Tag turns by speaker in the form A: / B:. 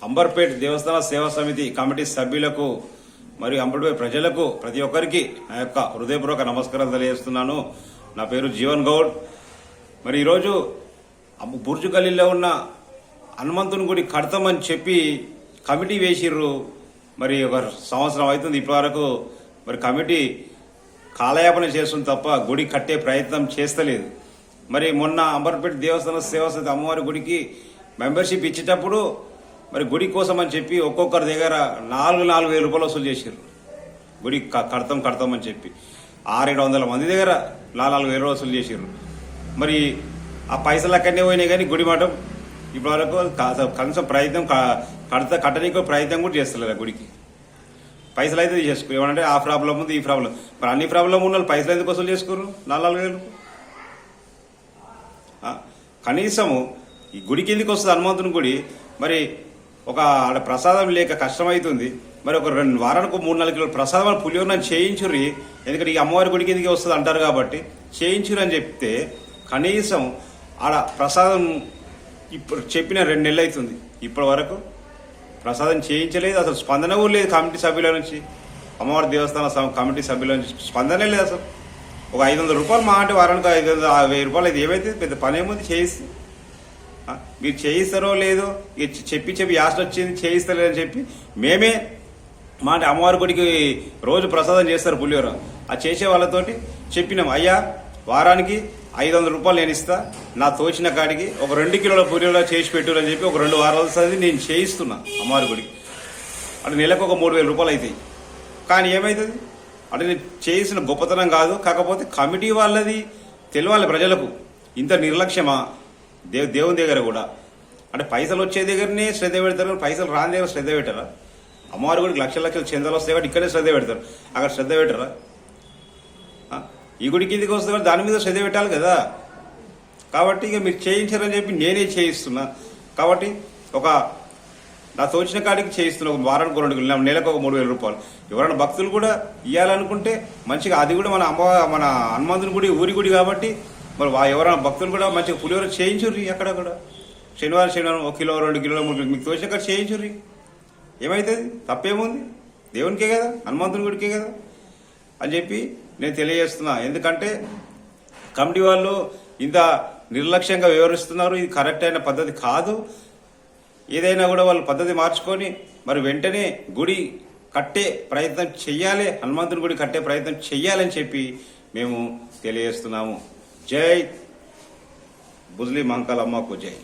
A: అంబర్పేట్ దేవస్థాన సేవా సమితి కమిటీ సభ్యులకు మరియు అంబర్పేట్ ప్రజలకు ప్రతి ఒక్కరికి నా యొక్క హృదయపూర్వక నమస్కారాలు తెలియజేస్తున్నాను. నా పేరు జీవన్ గౌడ్. మరి ఈరోజు బుర్జు గల్లీలో ఉన్న హనుమంతుని గుడి కడతామని చెప్పి కమిటీ వేసిర్రు. మరి ఒక సంవత్సరం అవుతుంది ఇప్పటివరకు మరి కమిటీ కాలయాపన చేస్తుంది తప్ప గుడి కట్టే ప్రయత్నం చేస్తలేదు. మరి మొన్న అంబర్పేట దేవస్థాన సేవా సమితి అమ్మవారి గుడికి మెంబర్షిప్ ఇచ్చేటప్పుడు మరి గుడి కోసం అని చెప్పి ఒక్కొక్కరి దగ్గర 4,000 రూపాయలు వసూలు చేశారు. గుడి కడతామని చెప్పి 600-700 మంది దగ్గర 4,000 వసూలు చేశారు. మరి ఆ పైసలు అక్కడనే పోయినాయి కానీ గుడి మఠం ఇప్పటి వరకు కనీసం ప్రయత్నం కట్టనీకి ప్రయత్నం కూడా చేస్తలేదు. ఆ గుడికి పైసలు అయితే చేసుకో ఏమంటే ఆ ప్రాబ్లం ఉంది ఈ ప్రాబ్లం. మరి అన్ని ప్రాబ్లం ఉన్న వాళ్ళు పైసలు ఎందుకు వసూలు చేసుకోరు? 4,000 కనీసము ఈ గుడికి ఎందుకు వస్తుంది హనుమంతుని గుడి? మరి ఒక ఆడ ప్రసాదం లేక కష్టమవుతుంది. మరి ఒక 2 వారానికి 3-4 కిలోల ప్రసాదం పులిహోర చేయించుర్రి, ఎందుకంటే ఈ అమ్మవారి గుడికి ఎందుకు వస్తుంది అంటారు కాబట్టి చేయించుర్రి అని చెప్తే కనీసం ఆడ ప్రసాదం ఇప్పుడు చెప్పిన 2 నెలలు అవుతుంది ఇప్పటి వరకు ప్రసాదం చేయించలేదు. అసలు స్పందన కూడా లేదు కమిటీ సభ్యుల నుంచి, అమ్మవారి దేవస్థాన కమిటీ సభ్యుల నుంచి స్పందనే లేదు. అసలు ఒక 500 రూపాయలు మా అంటే వారానికి 500-1000 రూపాయలు అయితే ఏమైతే పెద్ద పని ఏముంది చేయిస్తే. మీరు చేయిస్తారో లేదో చెప్పి యాస్ట్ వచ్చింది చేయిస్తలేదని చెప్పి మేమే మా అంటే అమ్మవారి గుడికి రోజు ప్రసాదం చేస్తారు పులిహోర, ఆ చేసే వాళ్ళతోటి చెప్పినాం, అయ్యా వారానికి 500 రూపాయలు నేను ఇస్తా, నా తోచిన కాడికి ఒక 2 కిలోల పులిహోర చేసి పెట్టు అని చెప్పి ఒక 2 వారాల సరి నేను చేయిస్తున్నా అమ్మవారి గుడికి. అంటే నెలకు ఒక 3,000 రూపాయలు అవుతాయి. కానీ ఏమవుతుంది అంటే నేను చేసిన గొప్పతనం కాదు, కాకపోతే కమిటీ వాళ్ళది తెలియాలి ప్రజలకు. ఇంత నిర్లక్ష్యమా దేవుని దగ్గర కూడా? అంటే పైసలు వచ్చే దగ్గరనే శ్రద్ధ పెడతారు, పైసలు రాని దగ్గర శ్రద్ధ పెట్టారా? అమ్మవారి గుడికి లక్షల చందాలు వస్తాయి కాబట్టి ఇక్కడే శ్రద్ధ పెడతారు, అక్కడ శ్రద్ధ పెట్టరా? ఈ గుడికి ఎందుకు వస్తుంది కాబట్టి దాని మీద శ్రద్ధ పెట్టాలి కదా. కాబట్టి ఇక మీరు చేయించారని చెప్పి నేనే చేయిస్తున్నా. కాబట్టి ఒక నా తోచిన కాడికి చేయిస్తున్నా. ఒక వారానికి 2 కిలోలు, నెలకు ఒక 3,000 రూపాయలు. ఎవరైనా భక్తులు కూడా ఇవ్వాలనుకుంటే మంచిగా, అది కూడా మన హనుమంతుని గుడి ఊరి గుడి కాబట్టి మరి ఎవరైనా భక్తులు కూడా మంచిగా పులిహోర చేయించుర్రి. అక్కడ కూడా శనివారం 1 కిలో 2 కిలోల 3 కిలో మీకు తోచిన కాడ చేయించుర్రి. ఏమవుతుంది? తప్పేముంది? దేవునికే కదా, హనుమంతుని గుడికే కదా అని చెప్పి నేను తెలియజేస్తున్నా. ఎందుకంటే కమిటీ వాళ్ళు ఇంత నిర్లక్ష్యంగా వివరిస్తున్నారు. ఇది కరెక్ట్ అయిన పద్ధతి కాదు. ఏదైనా కూడా వాళ్ళు పద్ధతి మార్చుకొని మరి వెంటనే గుడి కట్టే ప్రయత్నం చెయ్యాలి, హనుమంతుని గుడి కట్టే ప్రయత్నం చెయ్యాలని చెప్పి మేము తెలియజేస్తున్నాము. జై బుజ్లి మహంకాళమ్మకు జై.